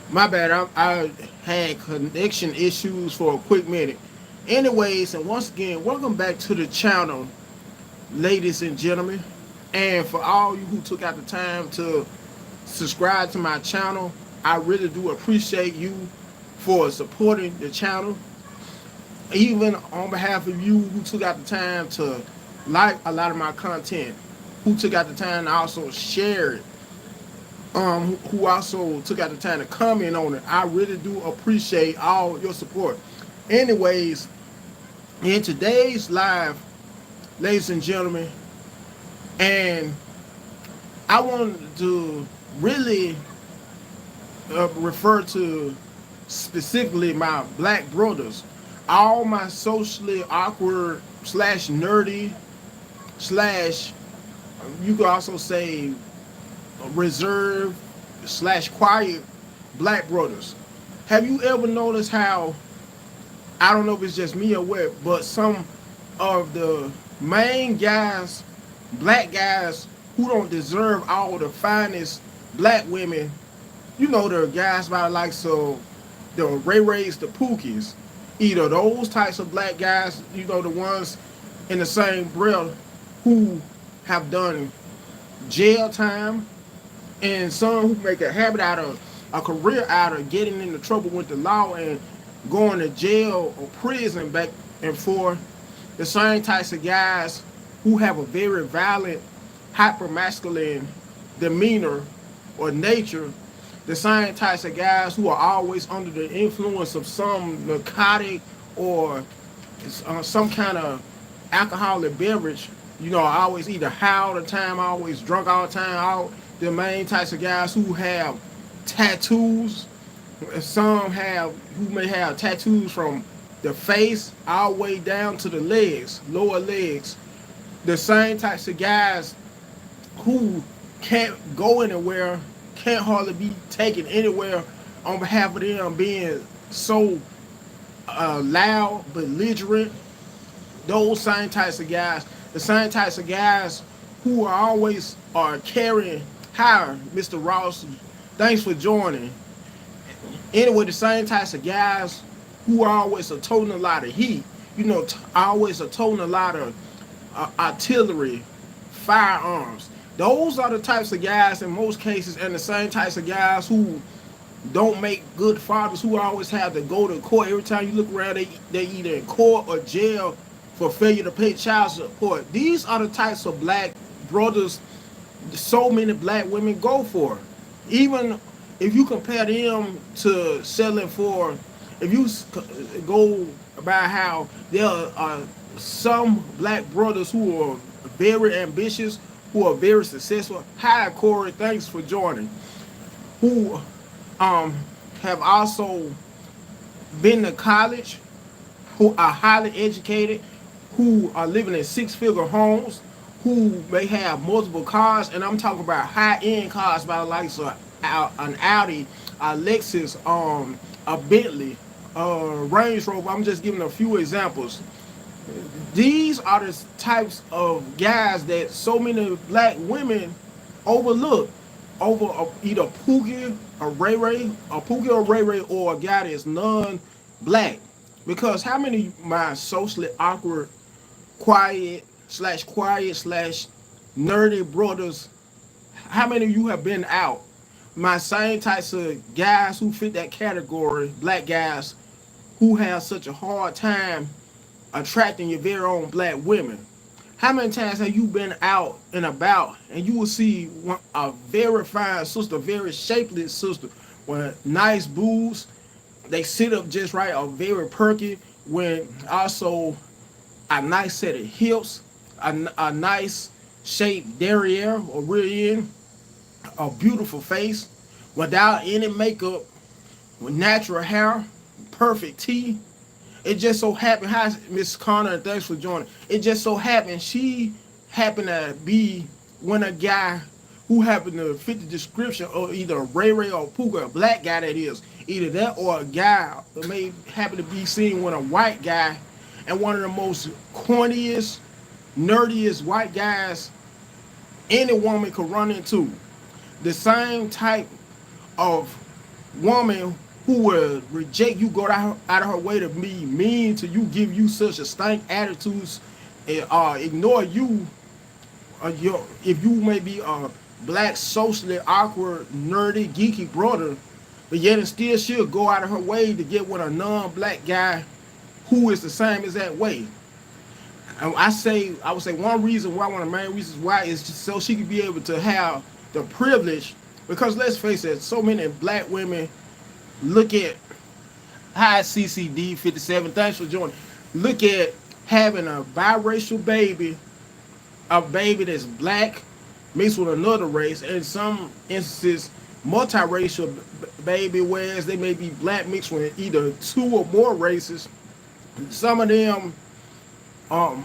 My bad. I had connection issues for a quick minute. Anyways, and once again, welcome back to the channel, ladies and gentlemen. And for all you who took out the time to subscribe to my channel, I really do appreciate you for supporting the channel. Even on behalf of you who took out the time to like a lot of my content, who took out the time to also share it, who also took out the time to comment on it. I really do appreciate all your support. Anyways, in today's live, ladies and gentlemen, and I wanted to really refer to specifically my black brothers, all my socially awkward slash nerdy slash, you could also say reserved slash quiet black brothers. Have you ever noticed how, I don't know if it's just me or what, but some of the main guys, black guys who don't deserve all the finest black women, you know, the guys by the likes of the Ray-Rays, the Pookies, either those types of black guys, you know, the ones in the same breath who have done jail time, and some who make a habit out of a career out of getting into trouble with the law and going to jail or prison back and forth. The same types of guys who have a very violent, hyper masculine demeanor or nature. The same types of guys who are always under the influence of some narcotic or some kind of alcoholic beverage. You know, always either high all the time, always drunk all the time. All the main types of guys who have tattoos. Some have who may have tattoos from the face all the way down to the legs, lower legs. The same types of guys who can't go anywhere, can't hardly be taken anywhere on behalf of them being so loud, belligerent. Those same types of guys, the same types of guys who are always are carrying higher. Mr. Ross, thanks for joining. Anyway, the same types of guys who are always are toting a lot of heat. You know, always are toting a lot of artillery, firearms. Those are the types of guys in most cases, and the same types of guys who don't make good fathers, who always have to go to court. Every time you look around, they either in court or jail for failure to pay child support. These are the types of black brothers so many black women go for. Even if you compare them to selling for, if you go about how there are some black brothers who are very ambitious, who are very successful. Hi, Corey, thanks for joining. Who have also been to college, who are highly educated, who are living in six-figure homes, who may have multiple cars, and I'm talking about high-end cars by the likes of an Audi, a Lexus, a Bentley, Range Rover. I'm just giving a few examples. These are the types of guys that so many black women overlook over either Pookie or Ray-Ray, or Pookie or Ray-Ray, or a guy that's non-black. Because how many of my socially awkward, quiet slash nerdy brothers, how many of you have been out? My same types of guys who fit that category, black guys who have such a hard time attracting your very own black women. How many times have you been out and about and you will see a very fine sister, very shapely sister with nice boobs, they sit up just right, are very perky, when also a nice set of hips, a nice shaped derriere or rear end, a beautiful face, without any makeup, with natural hair, perfect teeth. It just so happened, hi Miss Connor, and thanks for joining. It just so happened she happened to be when a guy who happened to fit the description of either Ray-Ray or Pooka, a black guy that is, either that or a guy that may happen to be seen with a white guy, and one of the most corniest, nerdiest white guys any woman could run into. The same type of woman who will reject you, go out of her way to be mean to you, give you such a stank attitudes, and ignore you, if you may be a black, socially awkward, nerdy, geeky brother, but yet and still she'll go out of her way to get with a non-black guy who is the same as that way. And I would say one reason why, one of the main reasons why, is just so she could be able to have the privilege, because let's face it, so many black women look at, hi CCD 57, thanks for joining, look at having a biracial baby, a baby that's black mixed with another race, and in some instances multiracial baby, whereas they may be black mixed with either two or more races. Some of them,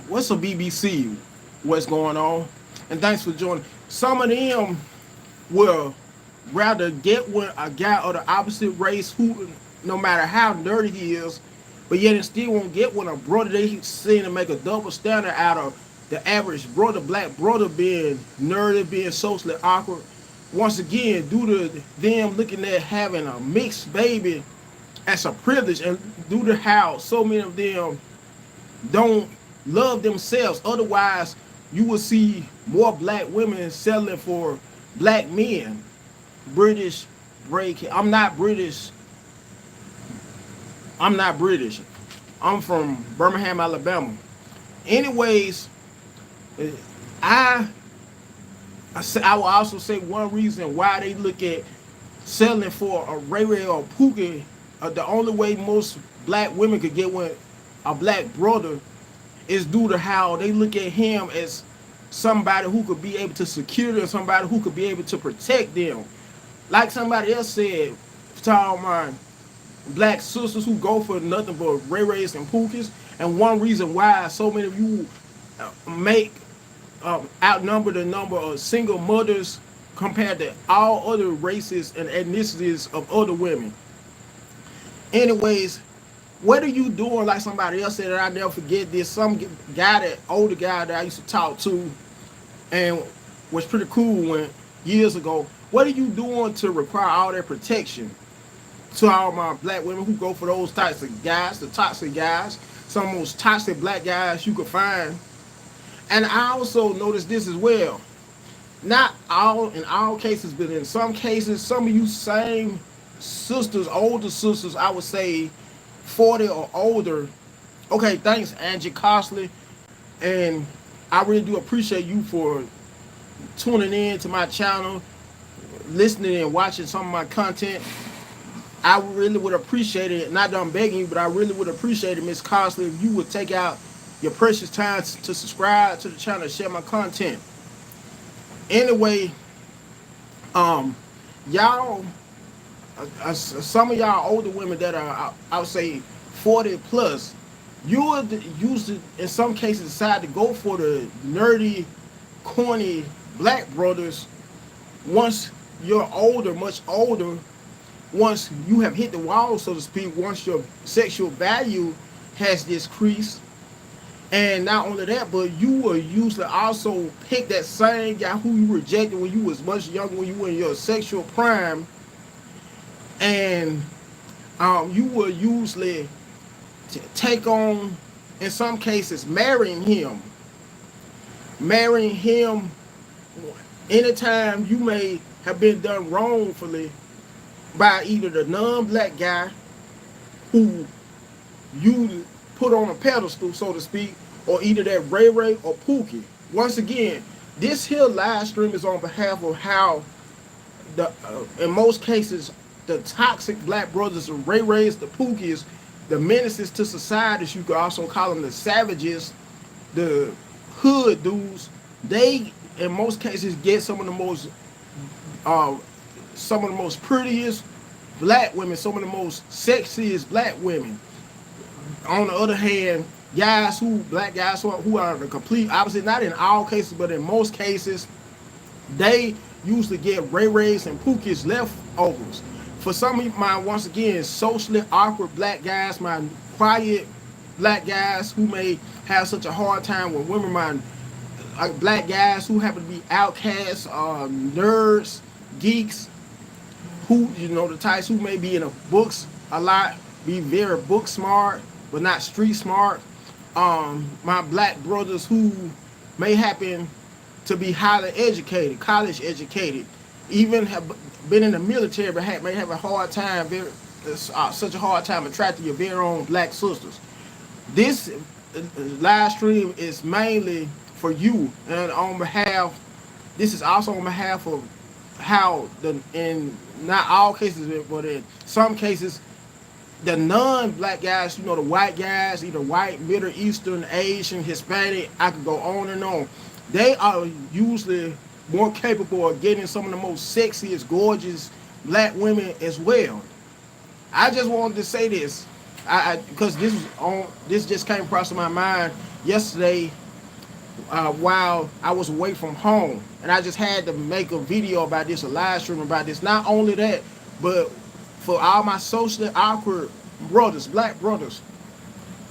what's a BBC, what's going on, and thanks for joining. Some of them will rather get with a guy of the opposite race who, no matter how dirty he is, but yet it still won't get with a brother. They seem to make a double standard out of the average brother, black brother, being nerdy, being socially awkward. Once again, due to them looking at having a mixed baby as a privilege, and due to how so many of them don't love themselves. Otherwise, you will see more black women settling for black men. British break. I'm not British. I'm from Birmingham, Alabama. Anyways, I will also say one reason why they look at selling for a Ray-Ray or Pookie, the only way most black women could get with a black brother is due to how they look at him as somebody who could be able to secure them, somebody who could be able to protect them. Like somebody else said, to all my black sisters who go for nothing but Ray-Rays and Pookies, and one reason why so many of you make outnumber the number of single mothers compared to all other races and ethnicities of other women. Anyways, what are you doing? Like somebody else said, and I never forget this. Some guy, older guy that I used to talk to, and was pretty cool when years ago. What are you doing to require all that protection? To all my black women who go for those types of guys, the toxic guys, some of those toxic black guys you could find. And I also noticed this as well. Not all in all cases, but in some cases, some of you same sisters, older sisters, I would say 40 or older. Okay, thanks, Angie Costley. And I really do appreciate you for tuning in to my channel, listening and watching some of my content. I really would appreciate it. Not that I'm begging you, but I really would appreciate it, Miss Costley, if you would take out your precious time to subscribe to the channel and share my content. Anyway, y'all, some of y'all older women that are, I would say 40 plus, you would usually in some cases decide to go for the nerdy, corny black brothers once you're older, much older, once you have hit the wall, so to speak, once your sexual value has decreased. And not only that, but you will usually also pick that same guy who you rejected when you was much younger, when you were in your sexual prime, and you will usually take on, in some cases, marrying him. Marrying him anytime you may have been done wrongfully by either the non-black guy who you put on a pedestal, so to speak, or either that Ray-Ray or Pookie. Once again, this here live stream is on behalf of how the in most cases the toxic black brothers, the Ray-Rays, the Pookies, the menaces to society, you could also call them the savages, the hood dudes, they in most cases get some of the most prettiest black women, some of the most sexiest black women. On the other hand, black guys who are the complete opposite, not in all cases, but in most cases, they usually get Ray-Rays and Pookies leftovers. For some of my, once again, socially awkward black guys, my quiet black guys who may have such a hard time with women, my black guys who happen to be outcasts, nerds, geeks, who, you know, the types who may be in the books a lot, be very book smart, but not street smart. My black brothers who may happen to be highly educated, college educated, even have been in the military, but may have a hard time, such a hard time attracting your very own black sisters. This live stream is mainly for you, and on behalf, this is also on behalf of how in not all cases, but in some cases, the non-black guys, you know, the white guys, either white, Middle Eastern, Asian, Hispanic, I could go on and on. They are usually more capable of getting some of the most sexiest, gorgeous black women as well. I just wanted to say this, because this just came across my mind yesterday while I was away from home, and I just had to make a video about this, a live stream about this. Not only that, but for all my socially awkward brothers, black brothers,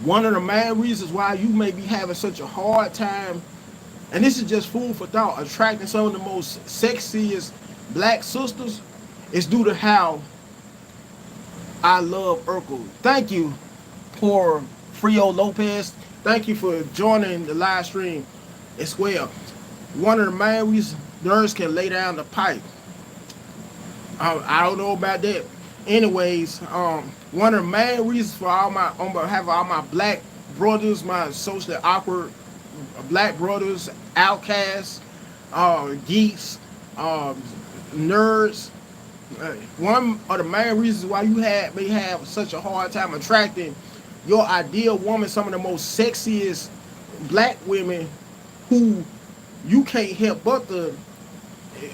one of the main reasons why you may be having such a hard time, and this is just food for thought, attracting some of the most sexiest black sisters, is due to how I love Urkel. Thank you, poor Frio Lopez. Thank you for joining the live stream as well. One of the main reasons nerds can lay down the pipe. I don't know about that. Anyways, one of the main reasons for on behalf of all my black brothers, my socially awkward black brothers, outcasts, geeks, nerds, one of the main reasons why you may have such a hard time attracting your ideal woman, some of the most sexiest black women who you can't help but to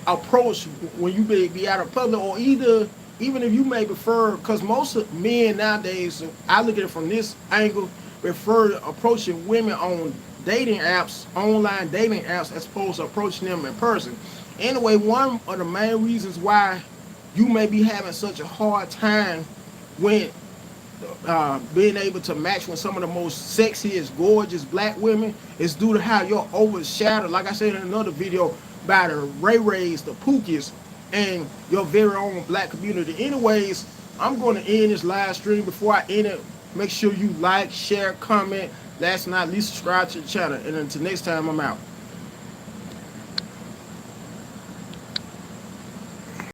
approach when you may be out of public, or even if you may prefer, because most of men nowadays, I look at it from this angle, prefer approaching women on dating apps, online dating apps, as opposed to approaching them in person. Anyway, one of the main reasons why you may be having such a hard time when being able to match with some of the most sexiest, gorgeous black women is due to how you're overshadowed, like I said in another video, by the Ray-Rays, the Pookies, and your very own black community. Anyways, I'm going to end this live stream. Before I end it, make sure you like, share, comment, last but not least, subscribe to the channel. And until next time, I'm out.